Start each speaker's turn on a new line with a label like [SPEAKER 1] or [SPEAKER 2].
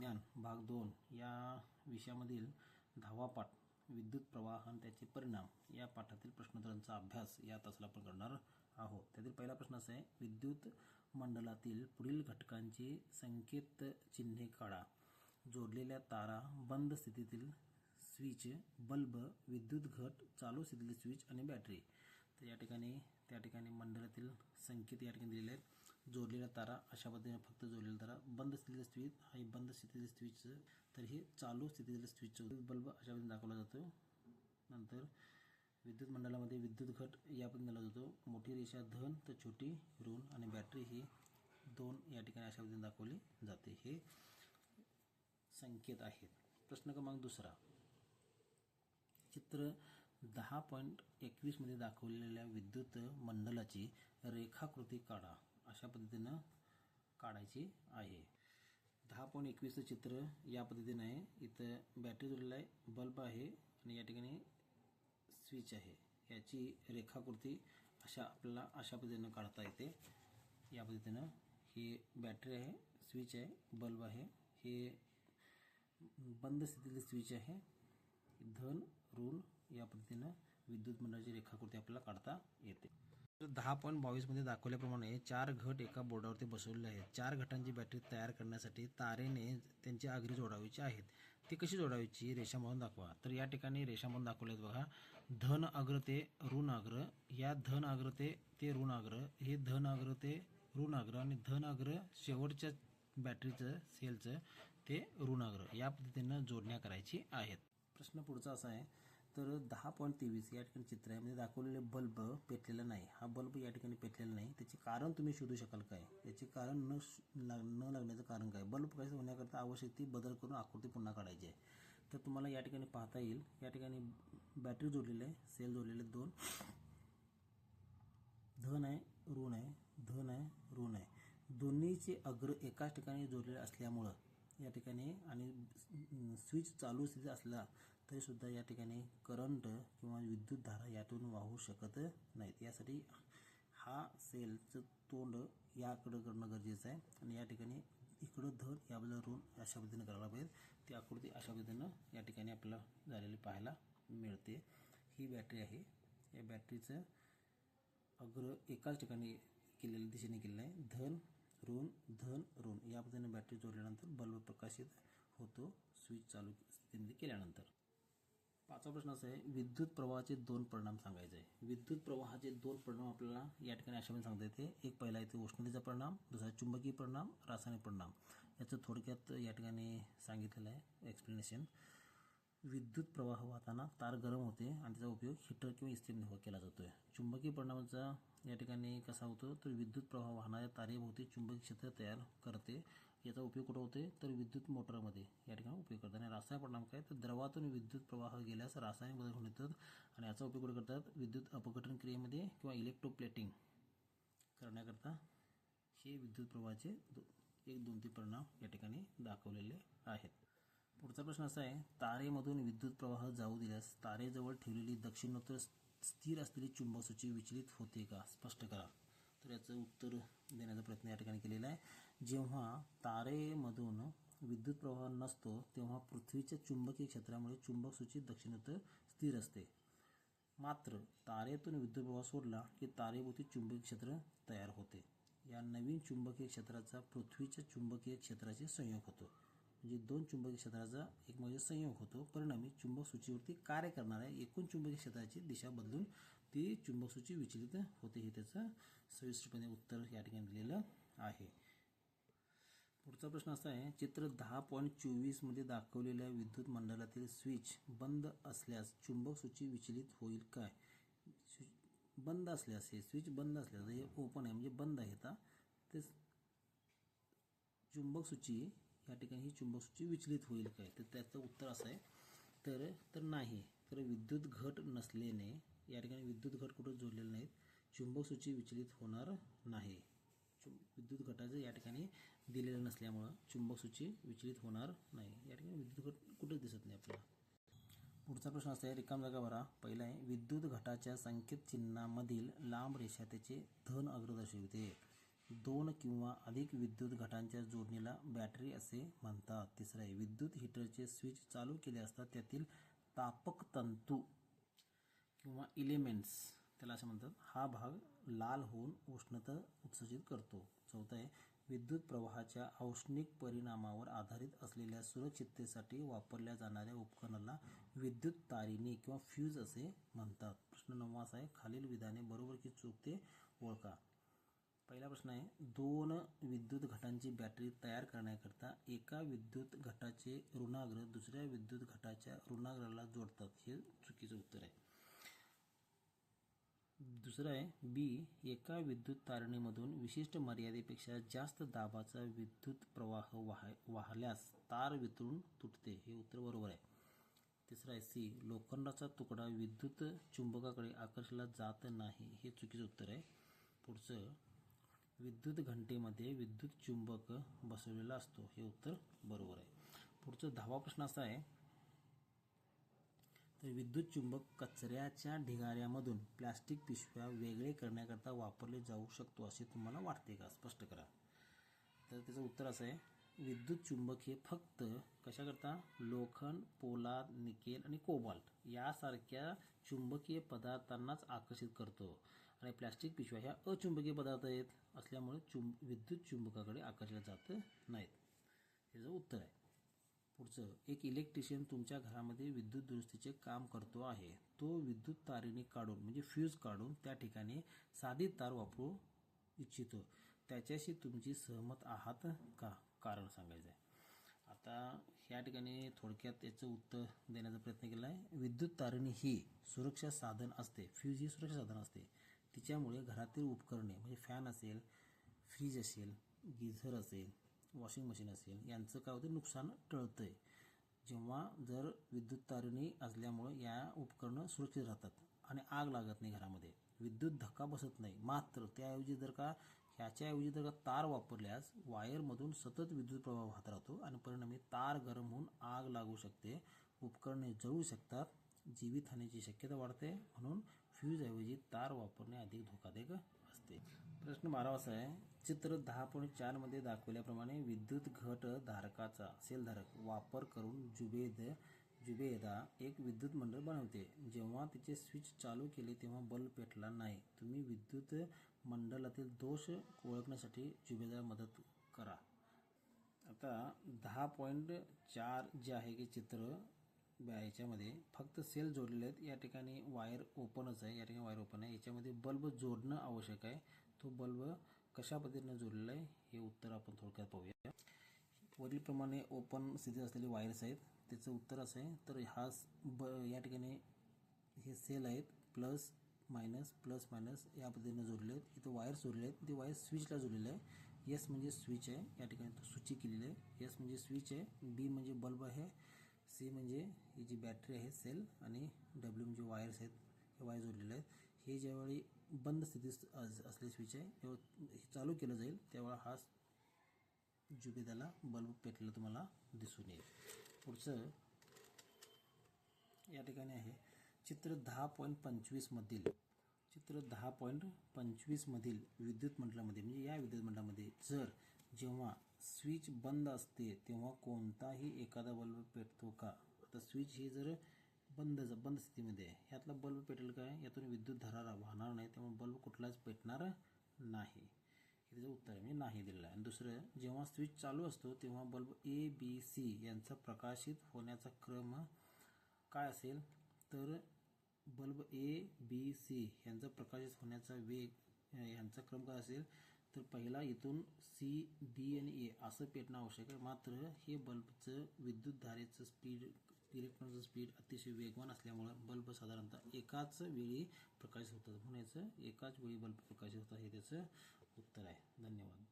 [SPEAKER 1] विज्ञान भाग 2 या विषयामधील 10वा पाठ विद्युत प्रवाह आणि त्याचे परिणाम या पाठातील प्रश्नोत्तरांचा अभ्यास या तासाला आपण करणार आहोत। त्यातील पहिला प्रश्न असा आहे, विद्युत मंडलातील पुढील घटकांची संकेत चिन्हे काढा। जोडलेल्या तारा, बंद स्थितीतील स्विच, बल्ब, विद्युत घट, चालू स्थितीतील स्विच आणि बॅटरी। तर या ठिकाणी मंडलातील संकेत या ठिकाणी दिलेले आहेत। जोडलेल्या तारा अशा पद्धतीने फक्त जोडलेल्या तारा, बंद स्थितीतील स्विच आणि बंद स्थितीतील स्विच, तर हे चालू स्थितीतील स्विच, बल्ब अशा पद्धतीने दाखवला जातो। नंतर विद्युत मंडलामध्ये विद्युत घट या पद्धतीने दिला जातो। मोठी रेषा धन तर छोटी ऋण आणि बॅटरी ही 2 या ठिकाणी अशा पद्धतीने दाखवली जाते। हे संकेत आहेत। प्रश्न क्रमांक दुसरा, चित्र 10.21 मध्ये दाखवलेल्या विद्युत मंडलाची रेखाकृती काढा। अशा पद्धतीने काढायची आहे। 10.21 चित्र या पद्धतीने आहे। इथं बॅटरी जोडलेला आहे, बल्ब आहे आणि या ठिकाणी स्विच आहे। याची रेखाकृती आपल्याला अशा पद्धतीने काढता येते। या पद्धतीने ही बॅटरी आहे, स्विच आहे, बल्ब आहे, हे बंद स्थितीतील स्विच आहे, धन ऋण या पद्धतीने विद्युत मंडळाची रेखाकृती आपल्याला काढता येते। 10.22 मध्ये दाखवल्याप्रमाणे 4 घट एका बोर्डावरती बसवलेले आहेत। 4 घटांची बॅटरी तयार करण्यासाठी तारेने त्यांची आगरी जोडायची आहेत। ती कशी जोडायची रेषा म्हणून दाखवा। तर या ठिकाणी रेषा म्हणून दाखवले बघा, धन अग्र ते ऋण अग्र, या धन अग्र ते ऋण अग्र, हे धन अग्र ते ऋण अग्र आणि धन अग्र शेवटच्या बॅटरीचं सेलचं ते ऋण अग्र या पद्धतीने जोडण्या करायची आहेत। प्रश्न पुढचा असा आहे, तर 10.23 या ठिकाणी चित्र आहे, म्हणजे दाखवलेले बल्ब पेटलेला नाही। हा बल्ब या ठिकाणी पेटलेला नाही, त्याचे कारण तुम्ही शोधू शकाल काय? याचे कारण न लागण्याचं कारण काय? बल्ब कसं होण्याकरता आवश्यक ती बदल करून आकृती पुन्हा काढायची आहे। तर तुम्हाला या ठिकाणी पाहता येईल, या ठिकाणी बॅटरी जोडलेली आहे, सेल जोडलेले 2, धन आहे ऋण आहे, धन आहे ऋण आहे, दोन्हीचे अग्र एकाच ठिकाणी जोडलेले असल्यामुळं या ठिकाणी आणि स्विच चालू स्थितीत असला तरी सुद्धा या ठिकाणी करंट किंवा विद्युत धारा यातून वाहू शकत नाहीत। यासाठी हा सेलचं तोंड याकडे करणं गरजेचं आहे आणि या ठिकाणी इकडं धन याबद्दल ऋण अशा पद्धतीने करायला पाहिजे। ती आकृती अशा पद्धतीनं या ठिकाणी आपल्याला झालेली पाहायला मिळते। ही बॅटरी आहे, या बॅटरीचं अग्र एकाच ठिकाणी केलेल्या दिशेने केलेलं आहे। धन ऋण या पद्धतीने बॅटरी जोडल्यानंतर बल्ब प्रकाशित होतो स्विच चालू स्थितीमध्ये केल्यानंतर। 5वा प्रश्न असा आहे, विद्युत प्रवाहाचे 2 परिणाम सांगायचे आहे। विद्युत प्रवाहाचे 2 परिणाम आपल्याला या ठिकाणी अशा पद्धतीने सांगता येते। एक पहिला येते उष्णतेचा परिणाम, दुसरा चुंबकीय परिणाम, रासायनिक परिणाम। याचं थोडक्यात या ठिकाणी सांगितलेलं आहे एक्सप्लेनेशन। विद्युत प्रवाह वाहताना तार गरम होते आणि त्याचा उपयोग हीटर किंवा इस्त्रीमध्ये केला जातो। चुंबकीय परिणामाचा या ठिकाणी कसा होतो, तर विद्युत प्रवाह वाहणाऱ्या तारेभोवती चुंबकीय क्षेत्र तयार करते। याचा उपयोग कुठे होते, तर विद्युत मोटरमध्ये या ठिकाणी उपयोग करतात। आणि रासायनिक परिणाम काय, तर द्रवातून विद्युत प्रवाह गेल्यास रासायनिक बदल होऊन येतात आणि याचा उपयोग कुठे करतात, विद्युत अपघटन क्रियेमध्ये किंवा इलेक्ट्रोप्लेटिंग करण्याकरता हे विद्युत प्रवाहाचे 1-2-3 परिणाम या ठिकाणी दाखवलेले आहेत। पुढचा प्रश्न असा आहे, तारेमधून विद्युत प्रवाह जाऊ दिल्यास तारेजवळ ठेवलेली दक्षिणोत्तर स्थिर असलेली चुंबक सूची विचलित होते का? स्पष्ट करा। तर याचं उत्तर देण्याचा प्रयत्न या ठिकाणी केलेला आहे। जेव्हा तारेमधून विद्युत प्रवाह नसतो तेव्हा पृथ्वीच्या चुंबकीय क्षेत्रामुळे चुंबक सूची दक्षिणोत्तर स्थिर असते। मात्र तारेतून विद्युत प्रवाह सोडला की तारेभोवती चुंबकीय क्षेत्र तयार होते। या नवीन चुंबकीय क्षेत्राचा पृथ्वीच्या चुंबकीय क्षेत्राशी संयोग होतो। म्हणजे 2 चुंबकीय क्षेत्राचा एकमेकांशी संयोग होतो। परिणामी चुंबक सूचीवरती कार्य करणाऱ्या एकूण चुंबकीय क्षेत्राची दिशा बदलून ती चुंबक सूची विचलित होते। हे त्याचं सविस्तरपणे उत्तर या ठिकाणी दिलेलं आहे। पुढचा प्रश्न असा आहे, चित्र 10.24 मध्ये दाखवलेल्या विद्युत मंडलातील स्विच बंद असल्यास चुंबक सूची विचलित होईल काय? बंद असल्यास, हे स्विच बंद असल्यास, हे ओपन आहे म्हणजे बंद आहे, ते चुंबक सूची या ठिकाणी ही चुंबक सूची विचलित होईल काय? तर त्याचं उत्तर असं आहे, तर नाही। तर विद्युत घट नसल्याने या ठिकाणी विद्युत घट कुठे जोडलेले नाहीत, चुंबक सूची विचलित होणार नाही। विद्युत घटाचं या ठिकाणी दिलेलं नसल्यामुळं चुंबक सूची विचलित होणार नाही। या ठिकाणी विद्युत घट कुठेच दिसत नाही आपल्याला। पुढचा प्रश्न असा आहे, रिकाम जागा भरा। पहिला आहे, विद्युत घटाच्या संकेत चिन्हामधील लांब रेषा त्याचे धन अग्र दर्शविते। दोन किंवा अधिक विद्युत घटांच्या जोडणीला बॅटरी असे म्हणतात. तिसरं आहे, विद्युत हीटरचे स्विच चालू केले असता त्यातील तापक तंतू किंवा इलेमेंट्स त्याला असं म्हणतात, हा भाग लाल होऊन उष्णता उत्सर्जित करतो. चौथा आहे, विद्युत प्रवाहाच्या औष्णिक परिणामावर आधारित असलेल्या सुरक्षिततेसाठी वापरल्या जाणाऱ्या उपकरणाला विद्युत तारिणी किंवा फ्यूज असे म्हणतात. प्रश्न 9 असा आहे, खालील विधाने बरोबर की चूक ते ओळखा. पहिला प्रश्न आहे, दोन विद्युत घटांची बॅटरी तयार करण्याकरता एका विद्युत घटाचे ऋणाग्र दुसऱ्या विद्युत घटाच्या ऋणाग्राला जोडतात. हे चुकीचं उत्तर आहे. दुसरं आहे, बी, एका विद्युत तारणीमधून विशिष्ट मर्यादेपेक्षा जास्त दाबाचा विद्युत प्रवाह वाहल्यास तार वितळून तुटते. हे उत्तर बरोबर आहे. तिसरं आहे, सी, लोखंडाचा तुकडा विद्युत चुंबकाकडे आकर्षला जात नाही. हे चुकीचं उत्तर आहे. पुढचं, विद्युत घंटेमध्ये विद्युत चुंबक बसवलेला असतो. हे उत्तर बरोबर आहे. पुढचं 10वा प्रश्न असा आहे, तर विद्युत चुंबक कचऱ्याच्या ढिगाऱ्यामधून प्लास्टिक पिशव्या वेगळे करण्याकरता वापरले जाऊ शकतो असे तुम्हाला वाटते का? स्पष्ट करा. तर त्याचं उत्तर असं आहे, विद्युत चुंबक हे फक्त कशाकरता? लोखंड, पोलाद, निकेल आणि कोबाल्ट यासारख्या चुंबकीय पदार्थांनाच आकर्षित करतो आणि प्लास्टिक पिशव्या ह्या अचुंबकीय पदार्थ आहेत असल्यामुळे विद्युत चुंबकाकडे आकर्षले जात नाहीत. त्याचं उत्तर आहे. पुढचं, एक इलेक्ट्रिशियन तुमच्या घरामध्ये विद्युत दुरुस्तीचे काम करतो आहे. तो विद्युत तारिणी काढून म्हणजे फ्यूज काढून त्या ठिकाणी साधी तार वापरू इच्छितो. त्याच्याशी तुमची सहमत आहात का? कारण सांगायचं आहे. आता ह्या ठिकाणी थोडक्यात याचं उत्तर देण्याचा प्रयत्न केला आहे. विद्युत तारिणी ही सुरक्षा साधन असते. फ्यूज ही सुरक्षा साधन असते. तिच्यामुळे घरातील उपकरणे म्हणजे फॅन असेल, फ्रीज असेल, गिझर असेल, वॉशिंग मशीन असेल यांचं काय होतं? नुकसान टळतंय. जेव्हा जर विद्युत तारिणी असल्यामुळं या उपकरणं सुरक्षित राहतात आणि आग लागत नाही घरामध्ये, विद्युत धक्का बसत नाही. मात्र त्याऐवजी जर का तार वापरल्यास वायरमधून सतत विद्युत प्रवाह वाहत राहतो आणि परिणामी तार गरम होऊन आग लागू शकते, उपकरणे जळू शकतात, जीवितहानीची शक्यता वाढते. म्हणून फ्यूजऐवजी तार वापरणे अधिक धोकादायक असते. प्रश्न 12 असा आहे, चित्र 10.4 मध्ये दाखवल्याप्रमाणे विद्युत घट धारकाचा सेलधारक वापर करून जुबेदा एक विद्युत मंडळ बनवते. जेव्हा तिचे स्विच चालू केले तेव्हा बल्ब पेटला नाही. तुम्ही विद्युत मंडळातील दोष ओळखण्यासाठी जुबेदाला मदत करा. आता 10.4 जे आहे की चित्र याच्यामध्ये फक्त सेल जोडलेले आहेत. या ठिकाणी वायर ओपनच आहे. या ठिकाणी वायर ओपन आहे. याच्यामध्ये बल्ब जोडणं आवश्यक आहे. तो बल्ब कशा पद्धतीने जोडलेला आहे हे उत्तर आपण थोडक्यात पाहूया. वरीलप्रमाणे ओपन स्थितीत असलेले वायर्स आहेत. त्याचं उत्तर असं आहे, तर या ठिकाणी हे सेल आहेत, प्लस मायनस या पद्धतीने जोडले आहेत. इथं वायर्स जोडले आहेत. ते वायर स्विचला जोडलेले आहे. एस म्हणजे स्विच आहे. या ठिकाणी तो सूची केलेली आहे. एस म्हणजे स्विच आहे, बी म्हणजे बल्ब आहे, सी म्हणजे ही जी बॅटरी आहे सेल आणि डब्ल्यू म्हणजे वायर्स आहेत. हे वायर जोडलेले आहेत. हे ज्यावेळी बंद स्थितीत असलेले स्विच आहे, जेव्हा हे चालू केलं जाईल तेव्हा हा जुबेदाला बल्ब पेटलेला तुम्हाला दिसून येईल. पुढचं या ठिकाणी आहे चित्र 10.25 मधील विद्युत मंडळामध्ये म्हणजे या विद्युत मंडळामध्ये जेव्हा स्विच बंद असते तेव्हा कोणताही एखादा बल्ब पेटतो का? आता स्विच ही जर बंद स्थितीमध्ये आहे, ह्यातला बल्ब पेटेल काय? यातून विद्युत धारा वाहणार नाही, त्यामुळे बल्ब कुठलाच पेटणार नाही. हे त्याचं उत्तर आहे, म्हणजे नाही दिलेलं आहे. आणि दुसरं, जेव्हा स्विच चालू असतो तेव्हा बल्ब ए, बी, सी यांचा प्रकाशित होण्याचा क्रम काय असेल? तर बल्ब ए, बी, सी यांचा प्रकाशित होण्याचा वेग यांचा क्रम काय असेल? तर पहिला इथून सी, बी आणि ए असं पेटणं आवश्यक आहे. मात्र हे बल्बचं विद्युत धारेचं स्पीड, इलेक्ट्रॉनचं स्पीड अतिशय वेगवान असल्यामुळं बल्ब साधारणतः एकाच वेळी प्रकाशित होतात. म्हणून याचं एकाच वेळी बल्ब प्रकाशित होतात हे त्याचं उत्तर आहे. धन्यवाद.